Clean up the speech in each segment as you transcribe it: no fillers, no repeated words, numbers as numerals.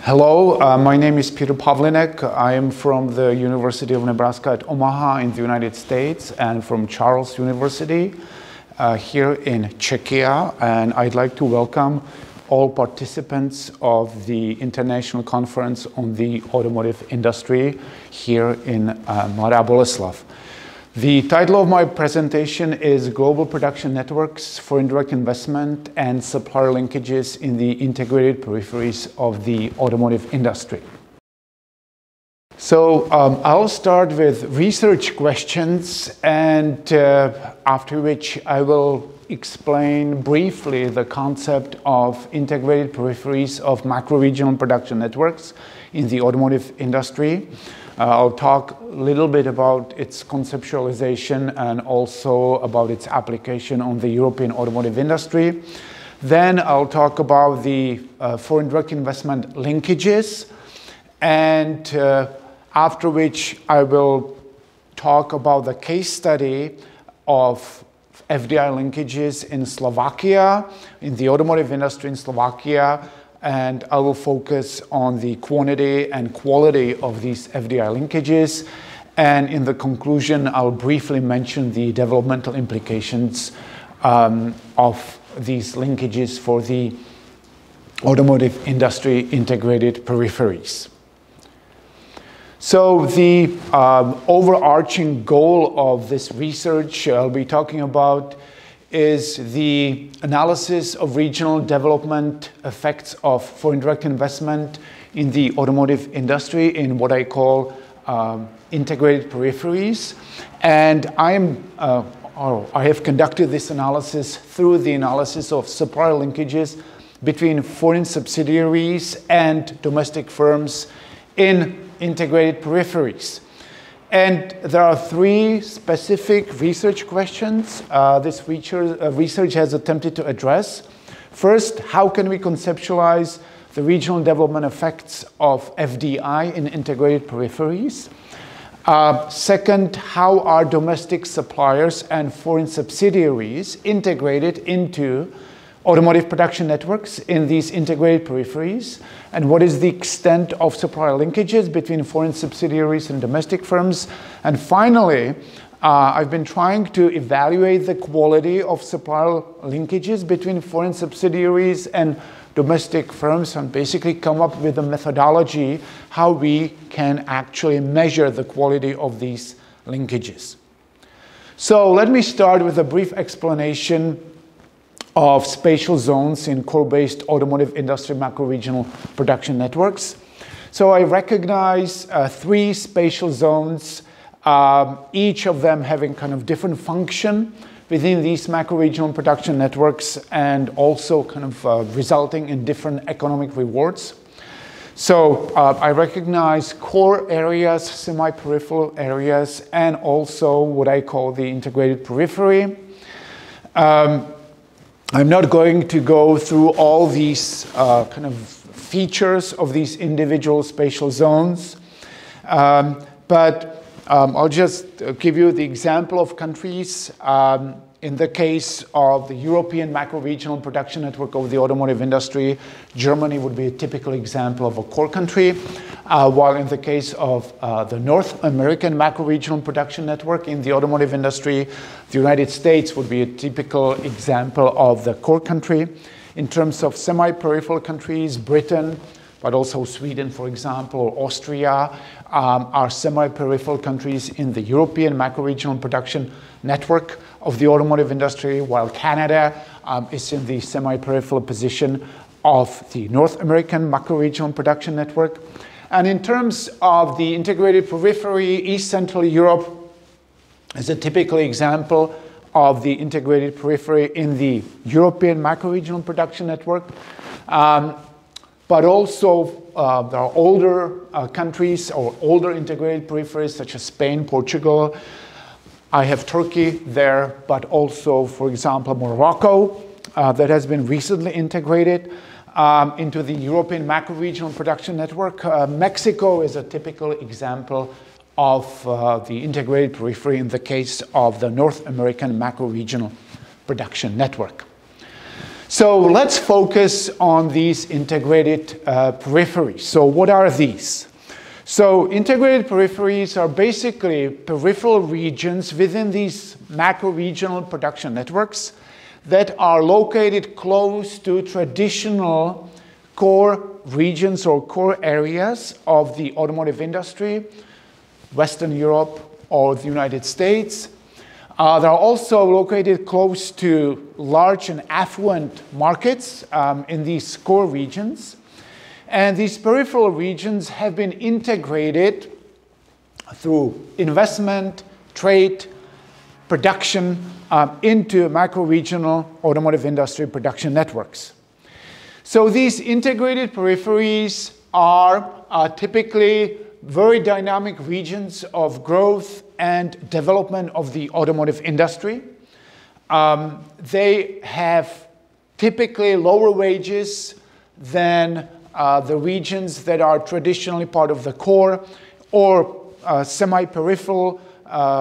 Hello, my name is Pavlínek. I am from the University of Nebraska at Omaha in the United States and from Charles University here in Czechia. And I'd like to welcome all participants of the International Conference on the Automotive Industry here in Mladá Boleslav. The title of my presentation is Global Production Networks for Indirect Investment and Supplier Linkages in the Integrated Peripheries of the Automotive Industry. So I'll start with research questions, and after which I will explain briefly the concept of integrated peripheries of macro-regional production networks in the automotive industry. I'll talk a little bit about its conceptualization and also about its application on the European automotive industry. Then I'll talk about the foreign direct investment linkages, and after which I will talk about the case study of FDL linkages in Slovakia, in the automotive industry in Slovakia, and I will focus on the quantity and quality of these FDI linkages. And in the conclusion, I'll briefly mention the developmental implications of these linkages for the automotive industry integrated peripheries. So the overarching goal of this research I'll be talking about is the analysis of regional development effects of foreign direct investment in the automotive industry in what I call integrated peripheries. And I have conducted this analysis through the analysis of supplier linkages between foreign subsidiaries and domestic firms in integrated peripheries. And there are three specific research questions this research has attempted to address. First, how can we conceptualize the regional development effects of FDI in integrated peripheries? Second, how are domestic suppliers and foreign subsidiaries integrated into automotive production networks in these integrated peripheries, and what is the extent of supplier linkages between foreign subsidiaries and domestic firms? And finally, I've been trying to evaluate the quality of supplier linkages between foreign subsidiaries and domestic firms and basically come up with a methodology how we can actually measure the quality of these linkages. So let me start with a brief explanation of spatial zones in core-based automotive industry macro-regional production networks. So I recognize three spatial zones, each of them having kind of different function within these macro-regional production networks and also kind of resulting in different economic rewards. So I recognize core areas, semi-peripheral areas, and also what I call the integrated periphery. I'm not going to go through all these kind of features of these individual spatial zones, but I'll just give you the example of countries. In the case of the European macro-regional production network of the automotive industry, Germany would be a typical example of a core country, while in the case of the North American macro-regional production network in the automotive industry, the United States would be a typical example of the core country. In terms of semi-peripheral countries, Britain, but also Sweden, for example, or Austria, are semi-peripheral countries in the European macro-regional production network of the automotive industry, while Canada is in the semi-peripheral position of the North American macro-regional production network. And in terms of the integrated periphery, East Central Europe is a typical example of the integrated periphery in the European macro-regional production network. But also, there are older countries or older integrated peripheries such as Spain, Portugal. I have Turkey there, but also, for example, Morocco that has been recently integrated into the European macro-regional production network. Mexico is a typical example of the integrated periphery in the case of the North American macro-regional production network. So let's focus on these integrated peripheries. So what are these? So integrated peripheries are basically peripheral regions within these macro-regional production networks that are located close to traditional core regions or core areas of the automotive industry, Western Europe or the United States. They are also located close to large and affluent markets in these core regions. And these peripheral regions have been integrated through investment, trade, production into macro-regional automotive industry production networks. So these integrated peripheries are typically very dynamic regions of growth and development of the automotive industry. They have typically lower wages than the regions that are traditionally part of the core or semi-peripheral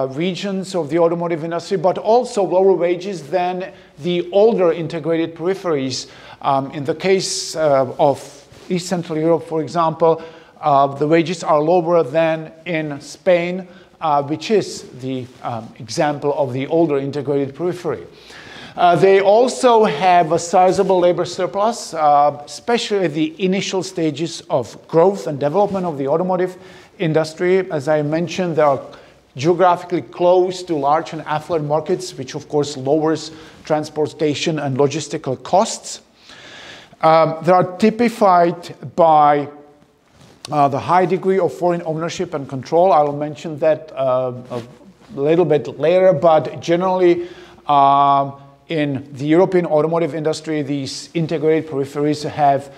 regions of the automotive industry, but also lower wages than the older integrated peripheries. In the case of East Central Europe, for example, the wages are lower than in Spain, which is the example of the older integrated periphery. They also have a sizable labor surplus, especially at the initial stages of growth and development of the automotive industry. As I mentioned, they are geographically close to large and affluent markets, which of course lowers transportation and logistical costs. They are typified by the high degree of foreign ownership and control. I will mention that a little bit later, but generally in the European automotive industry, these integrated peripheries have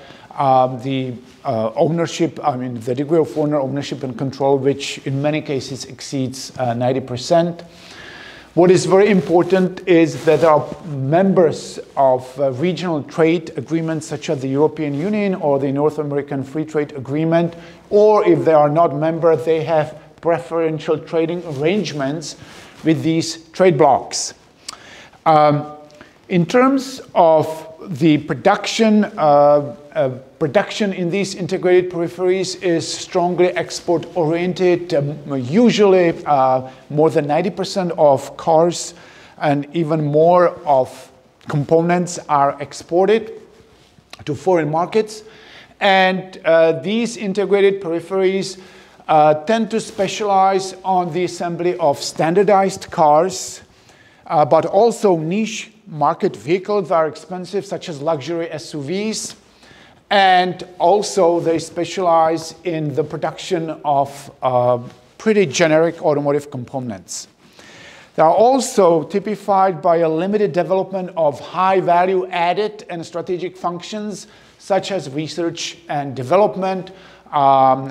the ownership, the degree of foreign ownership and control, which in many cases exceeds 90%. What is very important is that there are members of regional trade agreements such as the European Union or the North American Free Trade Agreement, or if they are not members, they have preferential trading arrangements with these trade blocs. In terms of the production, production in these integrated peripheries is strongly export-oriented. Usually, more than 90% of cars and even more of components are exported to foreign markets. And these integrated peripheries tend to specialize on the assembly of standardized cars, but also niche market vehicles that are expensive, such as luxury SUVs. And also they specialize in the production of pretty generic automotive components. They are also typified by a limited development of high value added and strategic functions, such as research and development,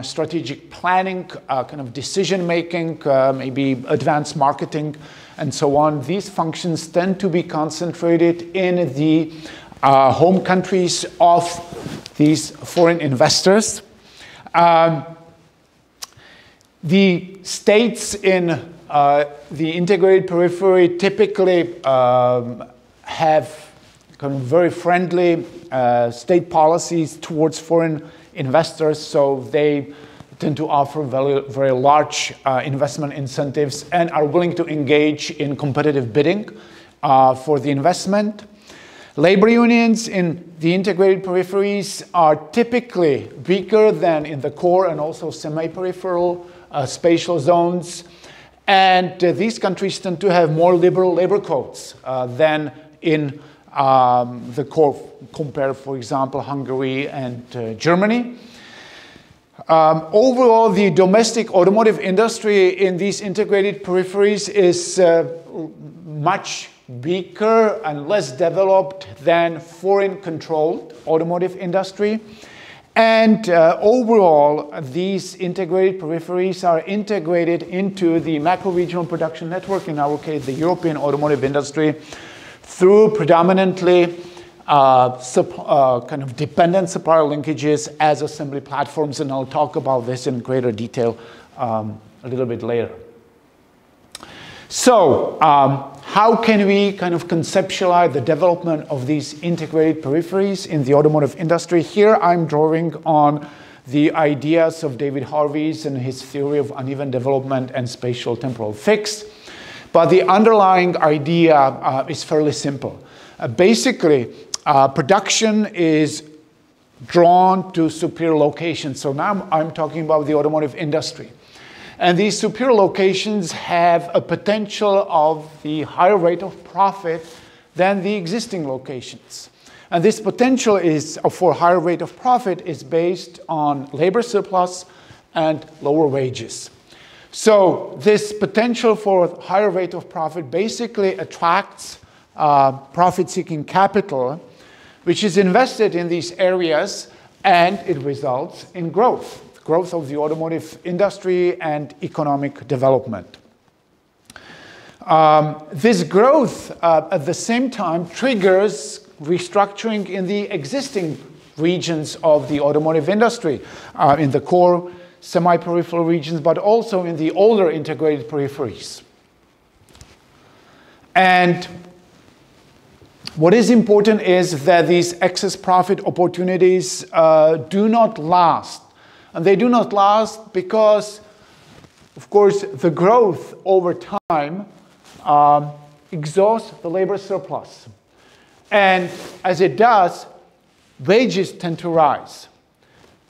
strategic planning, kind of decision making, maybe advanced marketing, and so on. These functions tend to be concentrated in the home countries of these foreign investors. The states in the integrated periphery typically have kind of very friendly state policies towards foreign investors, so they tend to offer very large investment incentives and are willing to engage in competitive bidding for the investment. Labor unions in the integrated peripheries are typically weaker than in the core and also semi-peripheral spatial zones. And these countries tend to have more liberal labor codes than in the core, compared, for example, Hungary and Germany. Overall, the domestic automotive industry in these integrated peripheries is much weaker and less developed than foreign-controlled automotive industry. And overall, these integrated peripheries are integrated into the macro-regional production network, in our case, the European automotive industry, through predominantly kind of dependent supplier linkages as assembly platforms, and I'll talk about this in greater detail a little bit later. So, how can we kind of conceptualize the development of these integrated peripheries in the automotive industry? Here I'm drawing on the ideas of David Harvey's and his theory of uneven development and spatial temporal fix. But the underlying idea is fairly simple. Basically, production is drawn to superior locations. So now I'm talking about the automotive industry. And these superior locations have a potential of the higher rate of profit than the existing locations. And this potential is for higher rate of profit is based on labor surplus and lower wages. So this potential for higher rate of profit basically attracts profit-seeking capital, which is invested in these areas, and it results in growth of the automotive industry and economic development. This growth at the same time triggers restructuring in the existing regions of the automotive industry, in the core semi-peripheral regions, but also in the older integrated peripheries. And what is important is that these excess profit opportunities do not last. And they do not last because, of course, the growth over time exhausts the labor surplus. And as it does, wages tend to rise.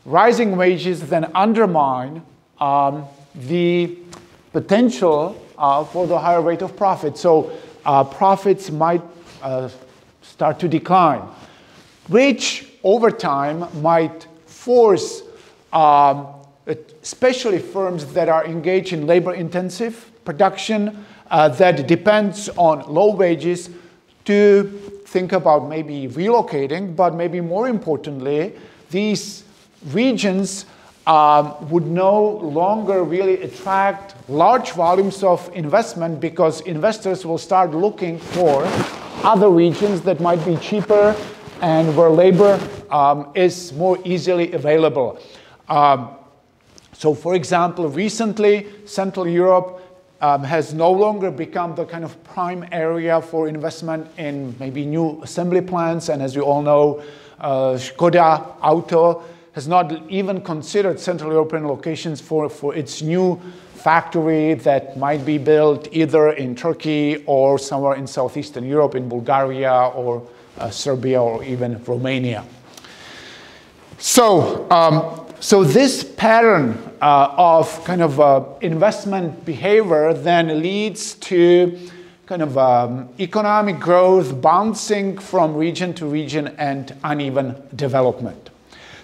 Rising wages then undermine the potential for the higher rate of profit. So profits might start to decline, which over time might force especially firms that are engaged in labor-intensive production that depends on low wages to think about maybe relocating, but maybe more importantly, these regions would no longer really attract large volumes of investment because investors will start looking for other regions that might be cheaper and where labor is more easily available. So for example, recently, Central Europe has no longer become the kind of prime area for investment in maybe new assembly plants. And as you all know, Škoda Auto has not even considered Central European locations for its new factory that might be built either in Turkey or somewhere in Southeastern Europe, in Bulgaria or Serbia or even Romania. So this pattern of kind of investment behavior then leads to kind of economic growth bouncing from region to region and uneven development.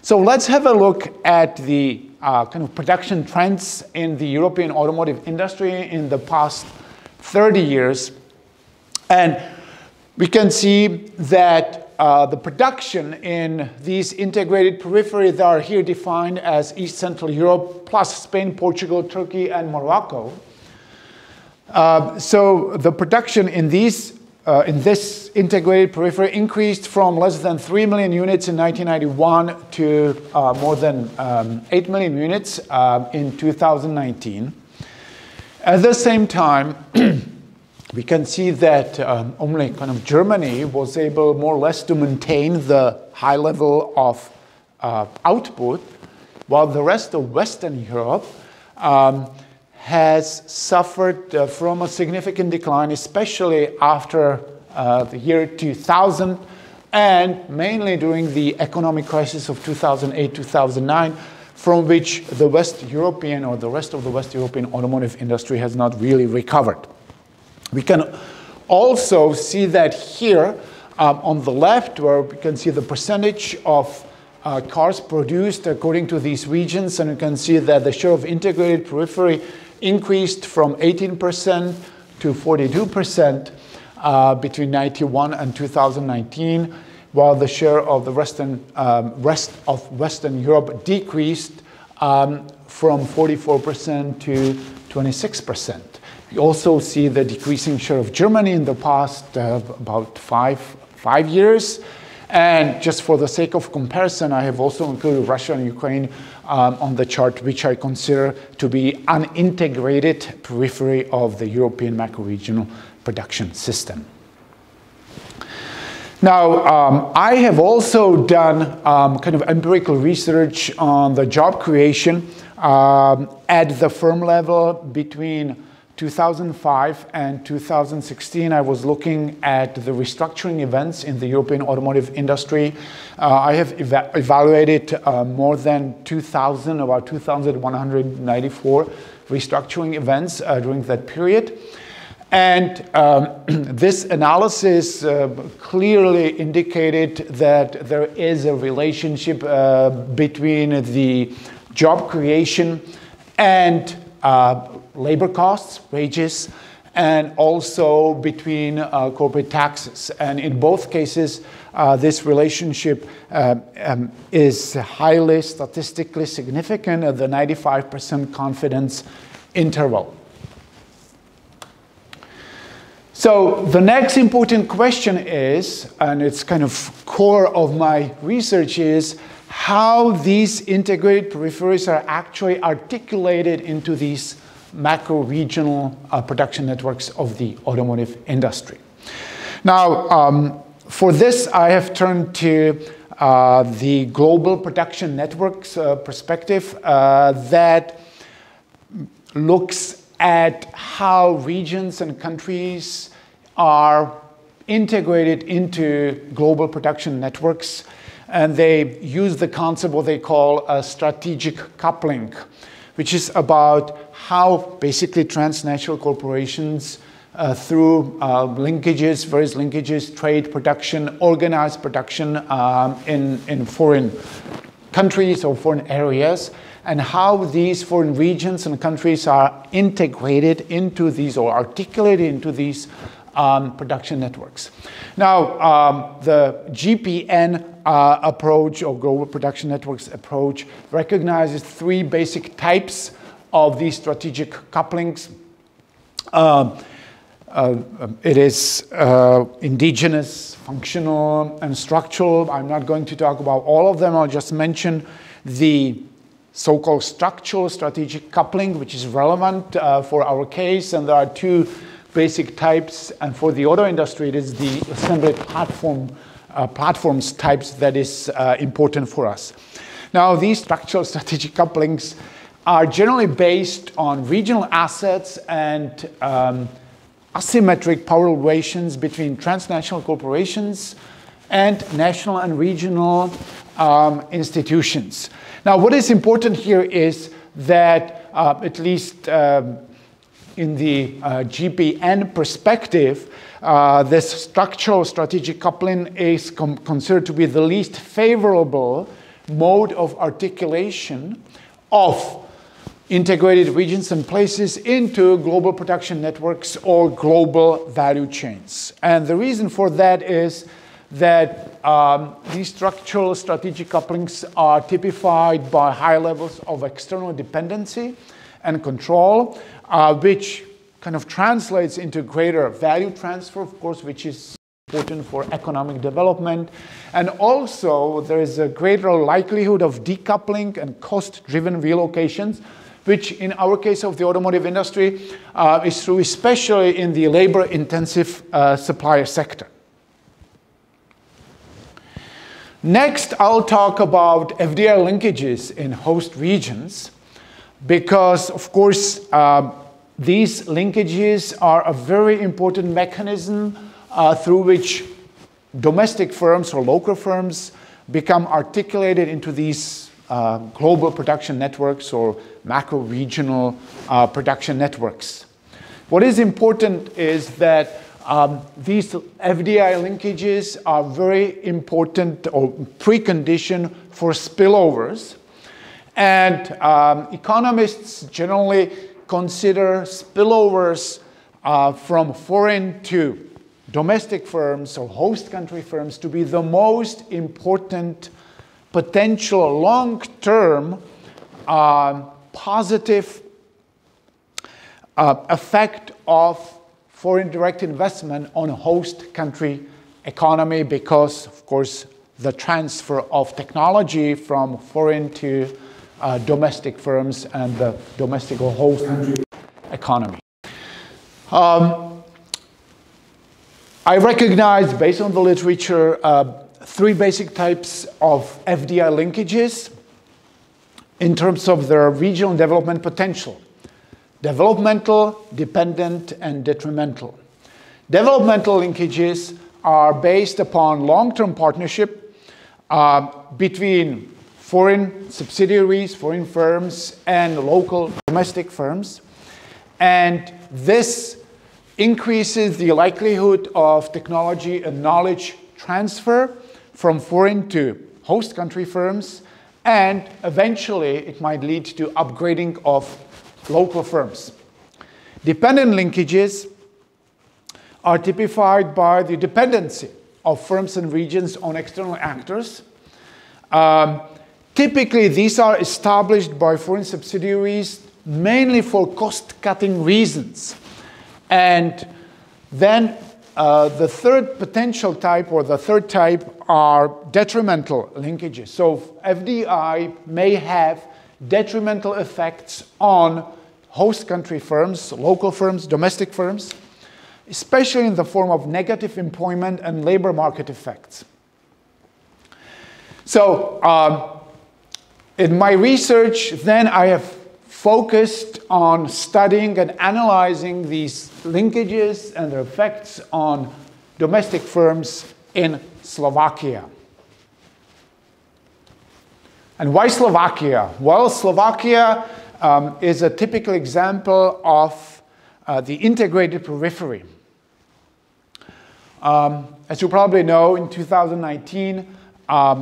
So let's have a look at the kind of production trends in the European automotive industry in the past 30 years. And we can see that the production in these integrated peripheries that are here defined as East Central Europe plus Spain, Portugal, Turkey, and Morocco. So the production in this integrated periphery increased from less than 3 million units in 1991 to more than 8 million units in 2019. At the same time, we can see that only kind of Germany was able more or less to maintain the high level of output, while the rest of Western Europe has suffered from a significant decline, especially after the year 2000 and mainly during the economic crisis of 2008-2009, from which the West European or the rest of the West European automotive industry has not really recovered. We can also see that here on the left, where we can see the percentage of cars produced according to these regions, and you can see that the share of integrated periphery increased from 18% to 42% between 1991 and 2019, while the share of the rest of Western Europe decreased from 44% to 26%. We also see the decreasing share of Germany in the past about five years. And just for the sake of comparison, I have also included Russia and Ukraine on the chart, which I consider to be unintegrated periphery of the European macro-regional production system. Now, I have also done kind of empirical research on the job creation at the firm level between 2005 and 2016. I was looking at the restructuring events in the European automotive industry. I have evaluated more than 2,000, about 2,194 restructuring events during that period. And this analysis clearly indicated that there is a relationship between the job creation and labor costs, wages, and also between corporate taxes. And in both cases, this relationship is highly statistically significant at the 95% confidence interval. So the next important question is, and it's kind of core of my research, is how these integrated peripheries are actually articulated into these macro-regional production networks of the automotive industry. Now, for this, I have turned to the global production networks perspective that looks at how regions and countries are integrated into global production networks, and they use the concept what they call a strategic coupling, which is about how basically transnational corporations through linkages, various linkages, trade, production, organized production in foreign countries or foreign areas, and how these foreign regions and countries are integrated into these or articulated into these production networks. Now, the GPN approach or global production networks approach recognizes three basic types of these strategic couplings. It is indigenous, functional, and structural. I'm not going to talk about all of them. I'll just mention the so-called structural strategic coupling, which is relevant for our case. And there are two basic types. And for the auto industry, it is the assembly platforms types that is important for us. Now, these structural strategic couplings are generally based on regional assets and asymmetric power relations between transnational corporations and national and regional institutions. Now, what is important here is that, at least in the GPN perspective, this structural strategic coupling is considered to be the least favorable mode of articulation of integrated regions and places into global production networks or global value chains. And the reason for that is that these structural strategic couplings are typified by high levels of external dependency and control, which kind of translates into greater value transfer, of course, which is important for economic development. And also, there is a greater likelihood of decoupling and cost-driven relocations, which in our case of the automotive industry is true especially in the labor-intensive supplier sector. Next, I'll talk about FDL linkages in host regions, because, of course, these linkages are a very important mechanism through which domestic firms or local firms become articulated into these global production networks or macro-regional production networks. What is important is that these FDI linkages are very important or precondition for spillovers. And economists generally consider spillovers from foreign to domestic firms or host country firms to be the most important potential long-term positive effect of foreign direct investment on a host country economy, because, of course, the transfer of technology from foreign to domestic firms and the domestic or host country economy. I recognize, based on the literature, three basic types of FDL linkages in terms of their regional development potential: developmental, dependent, and detrimental. Developmental linkages are based upon long-term partnership between foreign subsidiaries, foreign firms, and local domestic firms. And this increases the likelihood of technology and knowledge transfer from foreign to host country firms, and eventually it might lead to upgrading of local firms. Dependent linkages are typified by the dependency of firms and regions on external actors. Typically, these are established by foreign subsidiaries mainly for cost-cutting reasons. And then the third potential type, or the third type, are detrimental linkages. So FDI may have detrimental effects on host country firms, local firms, domestic firms, especially in the form of negative employment and labor market effects. So in my research, then I have focused on studying and analyzing these linkages and their effects on domestic firms in Slovakia. And why Slovakia? Well, Slovakia is a typical example of the integrated periphery. As you probably know, in 2019,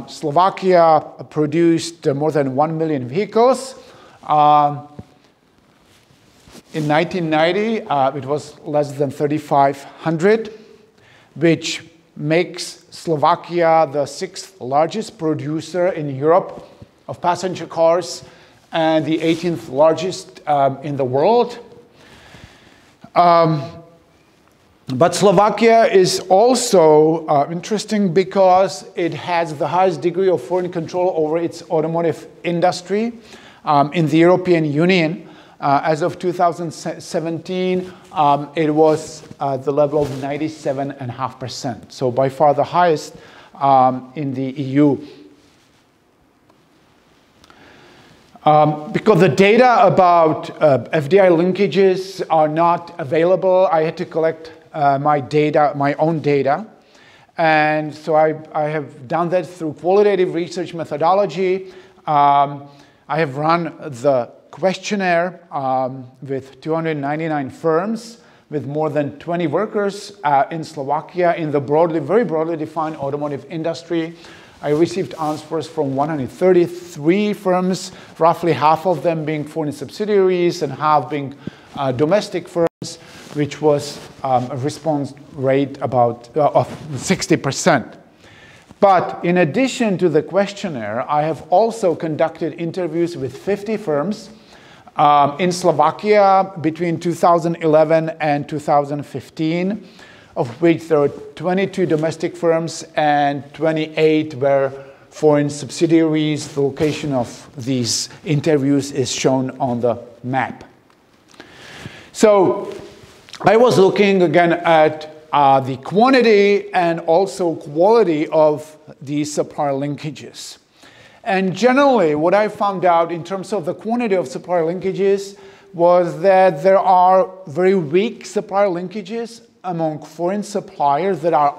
Slovakia produced more than 1 million vehicles. In 1990, it was less than 3,500, which makes Slovakia the 6th largest producer in Europe of passenger cars and the 18th largest in the world. But Slovakia is also interesting because it has the highest degree of foreign control over its automotive industry in the European Union. As of 2017, it was the level of 97.5%, so by far the highest in the EU. Because the data about FDI linkages are not available, I had to collect my own data. And so I have done that through qualitative research methodology. I have run the questionnaire with 299 firms with more than 20 workers in Slovakia in the very broadly defined automotive industry. I received answers from 133 firms, roughly half of them being foreign subsidiaries and half being domestic firms, which was a response rate of 60%. But in addition to the questionnaire, I have also conducted interviews with 50 firms in Slovakia between 2011 and 2015, of which there were 22 domestic firms and 28 were foreign subsidiaries. The location of these interviews is shown on the map. So I was looking again at the quantity and also quality of these supplier linkages. And generally, what I found out in terms of the quantity of supplier linkages was that there are very weak supplier linkages among foreign suppliers that are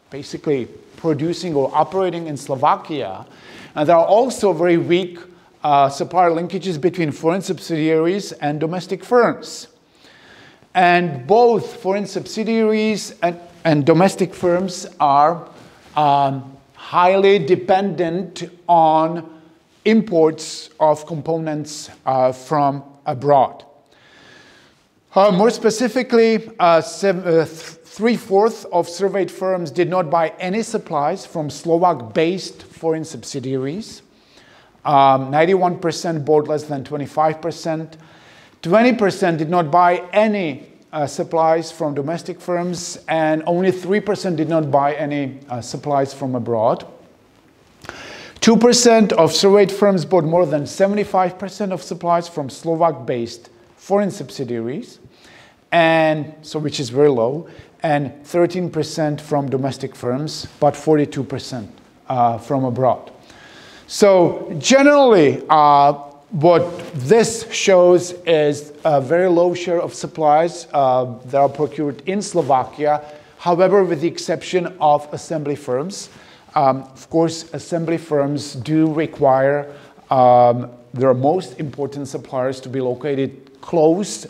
basically producing or operating in Slovakia. And there are also very weak supplier linkages between foreign subsidiaries and domestic firms. And both foreign subsidiaries and domestic firms are highly dependent on imports of components from abroad. More specifically, 3/4 of surveyed firms did not buy any supplies from Slovak-based foreign subsidiaries. 91% bought less than 25%. 20% did not buy any supplies from domestic firms, and only 3% did not buy any supplies from abroad. 2% of surveyed firms bought more than 75% of supplies from Slovak-based foreign subsidiaries, and so which is very low, and 13% from domestic firms, but 42% from abroad. So generally, what this shows is a very low share of supplies that are procured in Slovakia, however, with the exception of assembly firms. Of course, assembly firms do require their most important suppliers to be located close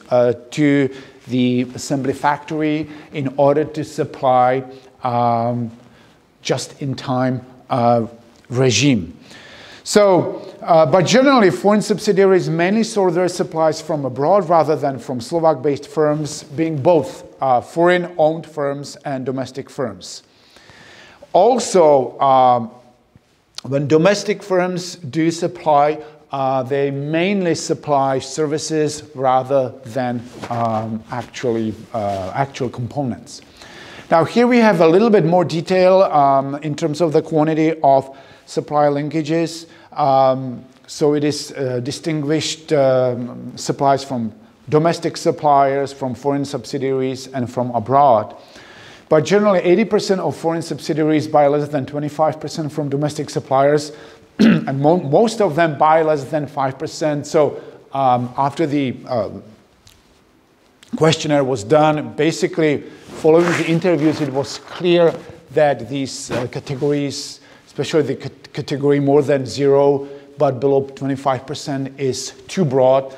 to the assembly factory in order to supply just-in-time regime. So, but generally, foreign subsidiaries mainly source their supplies from abroad rather than from Slovak-based firms, being both foreign-owned firms and domestic firms. Also, when domestic firms do supply, they mainly supply services rather than actual components. Now here we have a little bit more detail in terms of the quantity of supply linkages. So it is distinguished supplies from domestic suppliers, from foreign subsidiaries, and from abroad. But generally 80% of foreign subsidiaries buy less than 25% from domestic suppliers, and most of them buy less than 5%. So after the questionnaire was done, basically following the interviews, it was clear that these categories, especially the category more than 0 but below 25%, is too broad.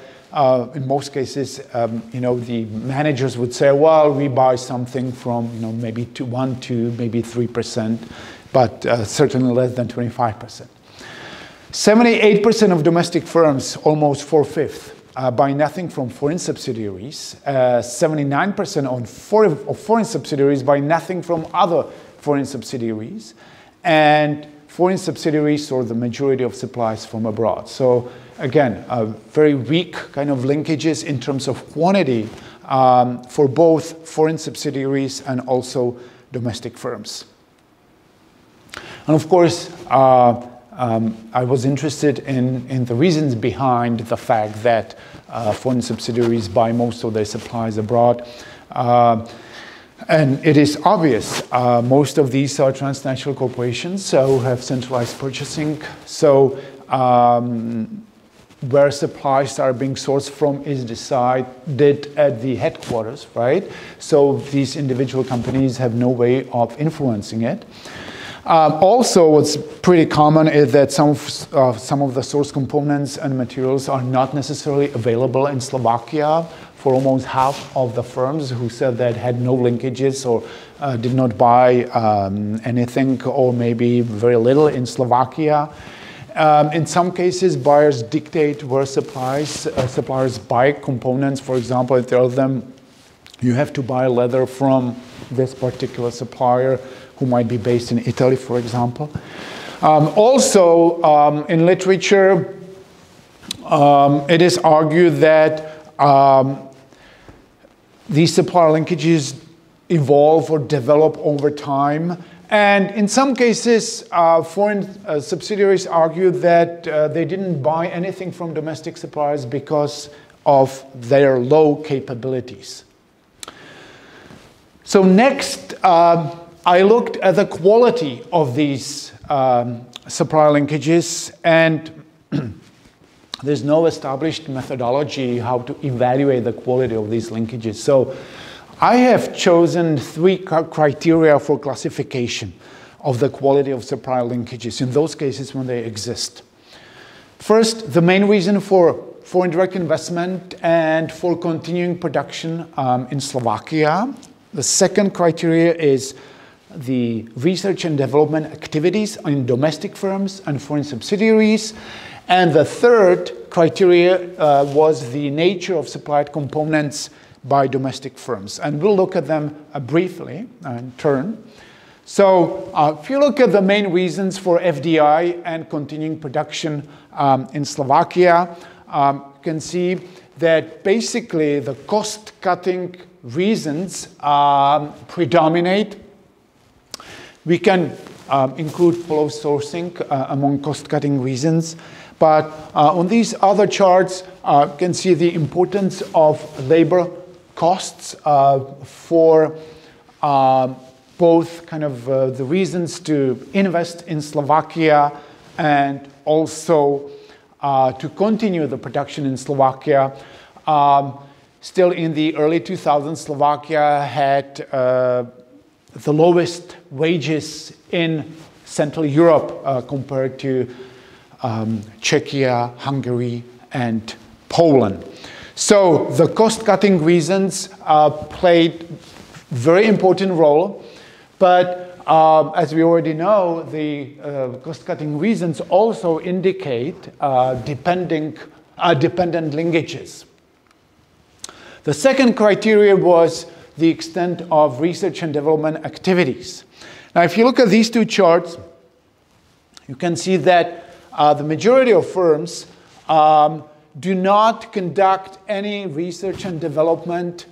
In most cases, the managers would say, well, we buy something from, maybe 1 to maybe 3%, but certainly less than 25%. 78% of domestic firms, almost 4/5, buy nothing from foreign subsidiaries. 79% of foreign subsidiaries buy nothing from other foreign subsidiaries. And foreign subsidiaries source the majority of supplies from abroad. So again, very weak kind of linkages in terms of quantity for both foreign subsidiaries and also domestic firms. And of course, I was interested in the reasons behind the fact that foreign subsidiaries buy most of their supplies abroad. And it is obvious, most of these are transnational corporations, so have centralized purchasing. So where supplies are being sourced from is decided at the headquarters, right? So these individual companies have no way of influencing it. Also, what's pretty common is that some of the source components and materials are not necessarily available in Slovakia. For almost half of the firms who said that had no linkages or did not buy anything or maybe very little in Slovakia. In some cases, buyers dictate where suppliers buy components. For example, if tell them you have to buy leather from this particular supplier who might be based in Italy, for example. Also, in literature, it is argued that these supplier linkages evolve or develop over time. And in some cases, foreign subsidiaries argue that they didn't buy anything from domestic suppliers because of their low capabilities. So next, I looked at the quality of these supplier linkages, and there's no established methodology how to evaluate the quality of these linkages. So I have chosen 3 criteria for classification of the quality of supplier linkages in those cases when they exist. First, the main reason for foreign direct investment and for continuing production in Slovakia. The second criteria is the research and development activities in domestic firms and foreign subsidiaries. And the third criteria was the nature of supplied components by domestic firms. And we'll look at them briefly in turn. So if you look at the main reasons for FDI and continuing production in Slovakia, you can see that basically the cost-cutting reasons predominate. We can include flow sourcing among cost-cutting reasons. But on these other charts, you can see the importance of labor costs for both kind of the reasons to invest in Slovakia and also to continue the production in Slovakia. Still in the early 2000s, Slovakia had the lowest wages in Central Europe compared to Czechia, Hungary, and Poland. So the cost-cutting reasons played very important role, but as we already know, the cost-cutting reasons also indicate dependent linkages. The second criteria was the extent of research and development activities. Now, if you look at these two charts, you can see that the majority of firms do not conduct any research and development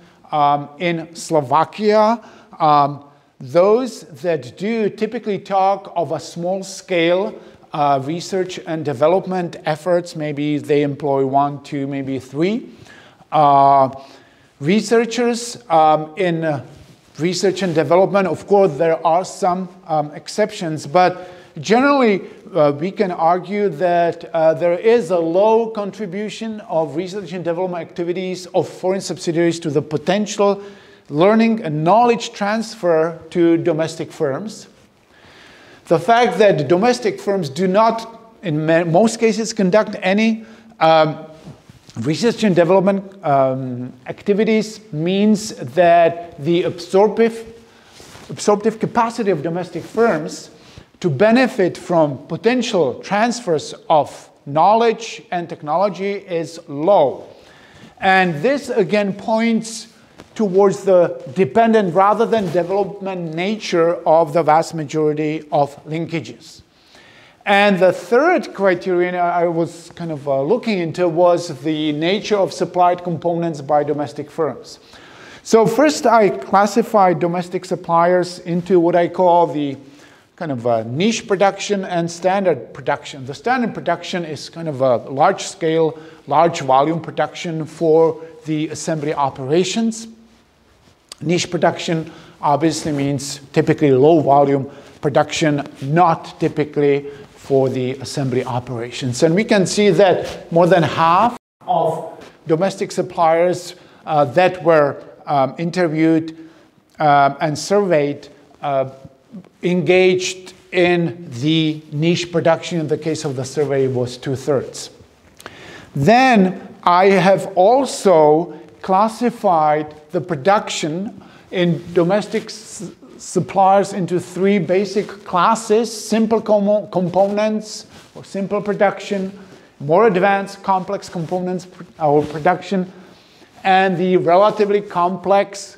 in Slovakia. Those that do typically talk of a small-scale research and development efforts. Maybe they employ 1, 2, maybe 3 researchers in research and development. Of course, there are some exceptions, but generally we can argue that there is a low contribution of research and development activities of foreign subsidiaries to the potential learning and knowledge transfer to domestic firms. The fact that domestic firms do not, in most cases, conduct any research and development activities means that the absorptive capacity of domestic firms to benefit from potential transfers of knowledge and technology is low. And this again points towards the dependent rather than development nature of the vast majority of linkages. And the third criterion I was kind of looking into was the nature of supplied components by domestic firms. So first I classified domestic suppliers into what I call the kind of niche production and standard production. The standard production is kind of a large-scale, large-volume production for the assembly operations. Niche production obviously means typically low-volume production, not typically for the assembly operations. And we can see that more than half of domestic suppliers that were interviewed and surveyed engaged in the niche production. In the case of the survey, it was 2/3. Then I have also classified the production in domestic suppliers into 3 basic classes: simple components or simple production, more advanced complex components or production, and the relatively complex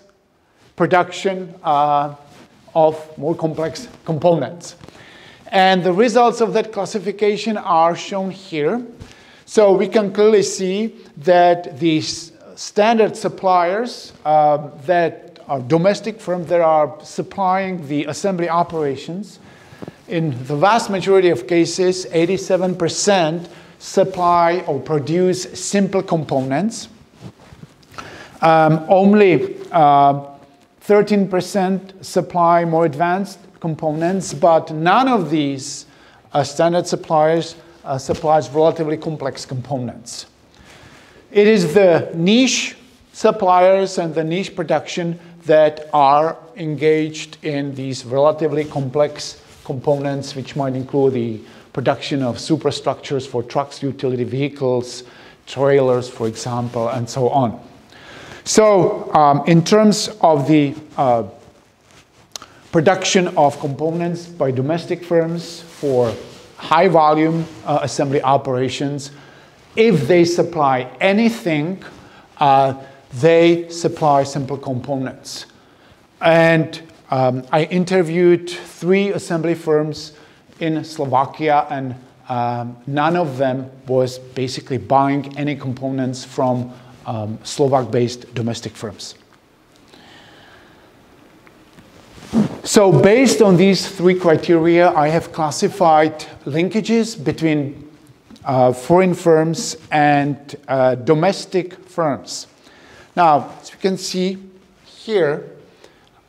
production of more complex components. And the results of that classification are shown here. So we can clearly see that these standard suppliers that are domestic firms that are supplying the assembly operations, in the vast majority of cases, 87% supply or produce simple components. Only 13% supply more advanced components, but none of these standard suppliers supplies relatively complex components. It is the niche suppliers and the niche production that are engaged in these relatively complex components, which might include the production of superstructures for trucks, utility vehicles, trailers, for example, and so on. So in terms of the production of components by domestic firms for high volume assembly operations, if they supply anything, they supply simple components. And I interviewed 3 assembly firms in Slovakia, and none of them was basically buying any components from Slovak-based domestic firms. So based on these 3 criteria, I have classified linkages between foreign firms and domestic firms. Now, as you can see here,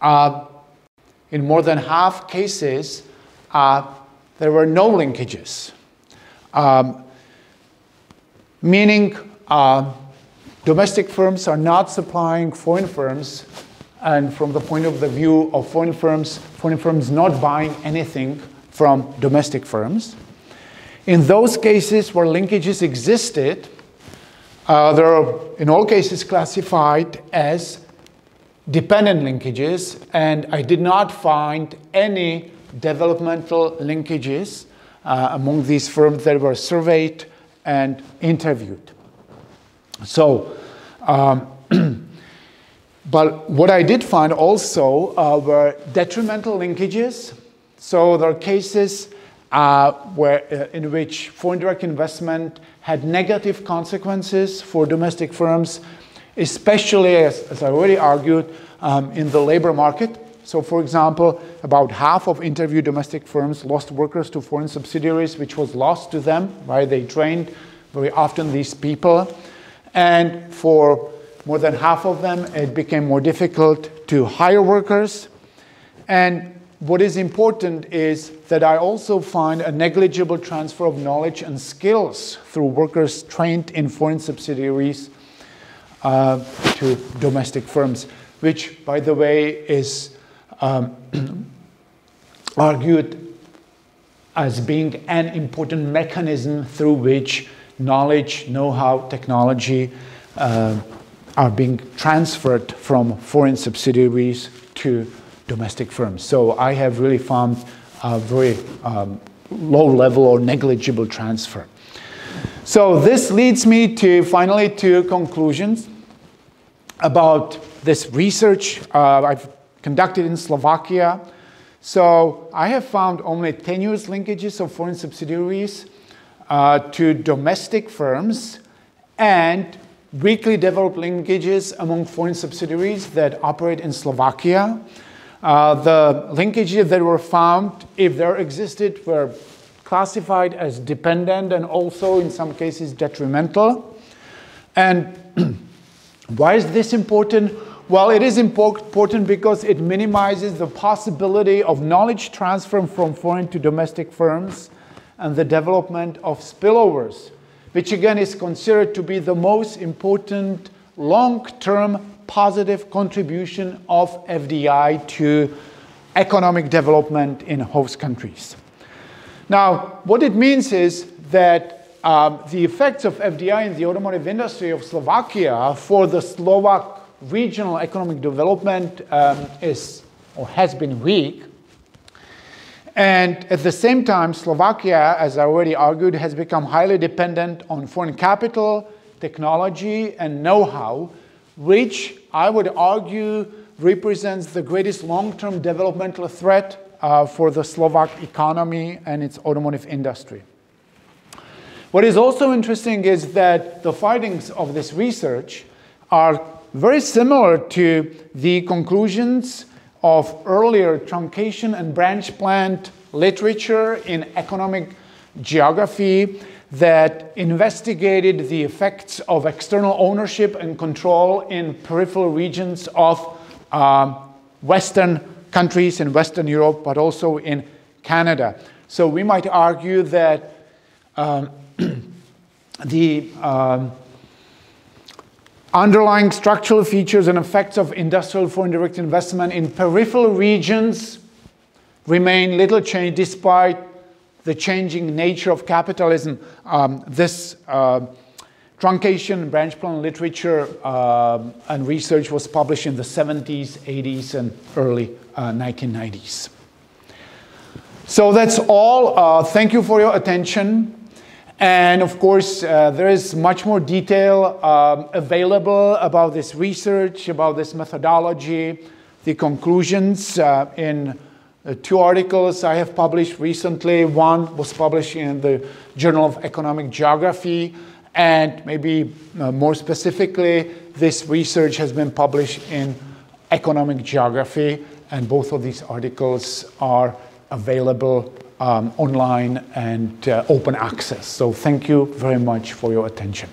in more than half cases, there were no linkages, meaning domestic firms are not supplying foreign firms, and from the point of the view of foreign firms not buying anything from domestic firms. In those cases where linkages existed, they are in all cases classified as dependent linkages, and I did not find any developmental linkages among these firms that were surveyed and interviewed. So, but what I did find also were detrimental linkages. So there are cases in which foreign direct investment had negative consequences for domestic firms, especially, as I already argued, in the labor market. So, for example, about half of interviewed domestic firms lost workers to foreign subsidiaries, which was lost to them, right? They trained very often these people. And for more than half of them, it became more difficult to hire workers. And what is important is that I also find a negligible transfer of knowledge and skills through workers trained in foreign subsidiaries to domestic firms, which, by the way, is argued as being an important mechanism through which knowledge, know-how, technology are being transferred from foreign subsidiaries to domestic firms. So I have really found a very low level or negligible transfer. So this leads me to finally to conclusions about this research I've conducted in Slovakia. So I have found only tenuous linkages of foreign subsidiaries to domestic firms and weakly developed linkages among foreign subsidiaries that operate in Slovakia. The linkages that were found, if there existed, were classified as dependent and also in some cases detrimental. And why is this important? Well, it is important because it minimizes the possibility of knowledge transfer from foreign to domestic firms and the development of spillovers, which again is considered to be the most important long-term positive contribution of FDI to economic development in host countries. Now, what it means is that the effects of FDI in the automotive industry of Slovakia for the Slovak regional economic development is or has been weak. And at the same time, Slovakia, as I already argued, has become highly dependent on foreign capital, technology, and know-how, which I would argue represents the greatest long-term developmental threat for the Slovak economy and its automotive industry. What is also interesting is that the findings of this research are very similar to the conclusions of earlier truncation and branch plant literature in economic geography that investigated the effects of external ownership and control in peripheral regions of Western countries in Western Europe, but also in Canada. So we might argue that the underlying structural features and effects of industrial foreign direct investment in peripheral regions remain little changed despite the changing nature of capitalism. This truncation branch plan literature and research was published in the 70s, 80s, and early 1990s. So that's all. Thank you for your attention. And of course, there is much more detail available about this research, about this methodology, the conclusions in two articles I have published recently. One was published in the Journal of Economic Geography, and maybe more specifically, this research has been published in Economic Geography, and both of these articles are available online and open access. So thank you very much for your attention.